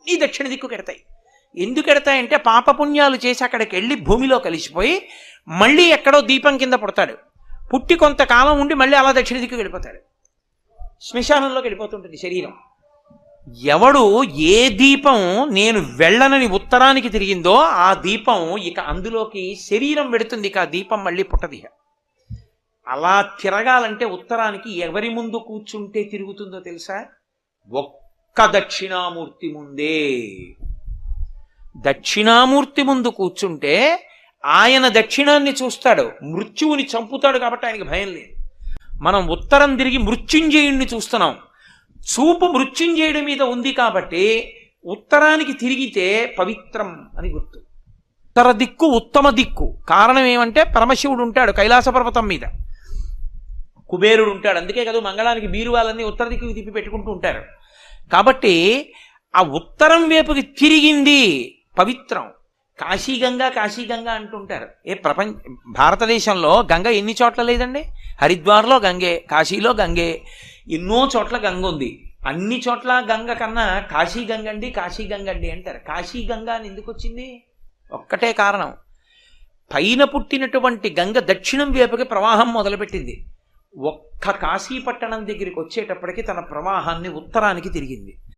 అన్నీ దక్షిణ దిక్కు కెడతాయి. ఎందుకు ఎడతాయంటే పాపపుణ్యాలు చేసి అక్కడికి వెళ్ళి భూమిలో కలిసిపోయి మళ్ళీ ఎక్కడో దీపం కింద పుడతాడు. పుట్టి కొంతకాలం ఉండి మళ్ళీ అలా దక్షిణ దిక్కు వెళ్ళిపోతాడు. శ్మశానంలోకి వెళ్ళిపోతుంటుంది శరీరం. ఎవడు ఏ దీపం నేను వెళ్ళనని ఉత్తరానికి తిరిగిందో ఆ దీపం ఇక అందులోకి శరీరం పెడుతుంది. ఇక ఆ దీపం మళ్ళీ పుట్టది. అలా తిరగాలంటే ఉత్తరానికి ఎవరి ముందు కూర్చుంటే తిరుగుతుందో తెలుసా? ఒక్క దక్షిణామూర్తి ముందే. దక్షిణామూర్తి ముందు కూర్చుంటే ఆయన దక్షిణాన్ని చూస్తాడు, మృత్యువుని చంపుతాడు. కాబట్టి ఆయనకి భయం లేదు. మనం ఉత్తరం తిరిగి మృత్యుంజయుణ్ణి చూస్తున్నాం. చూపు మృత్యుంజయుడి మీద ఉంది కాబట్టి ఉత్తరానికి తిరిగితే పవిత్రం అని గుర్తు. ఉత్తర దిక్కు ఉత్తమ దిక్కు. కారణం ఏమంటే పరమశివుడు ఉంటాడు కైలాస పర్వతం మీద, కుబేరుడు ఉంటాడు. అందుకే కదా మంగళానికి బీరువాలన్నీ ఉత్తర దిక్కుకి తిప్పి పెట్టుకుంటూ ఉంటారు. కాబట్టి ఆ ఉత్తరం వైపుకి తిరిగింది పవిత్రం. కాశీగంగా కాశీగంగా అంటుంటారు. భారతదేశంలో గంగ ఎన్ని చోట్ల లేదండి? హరిద్వార్లో గంగే, కాశీలో గంగే, ఎన్నో చోట్ల గంగ ఉంది. అన్ని చోట్ల గంగ కన్నా కాశీ గంగండి కాశీ గంగండి అంటారు. కాశీ గంగ అని ఎందుకు వచ్చింది? ఒక్కటే కారణం, పైన పుట్టినటువంటి గంగ దక్షిణం వైపుకి ప్రవాహం మొదలుపెట్టింది. ఒక్క కాశీ పట్టణం దగ్గరికి వచ్చేటప్పటికి తన ప్రవాహాన్ని ఉత్తరానికి తిరిగింది.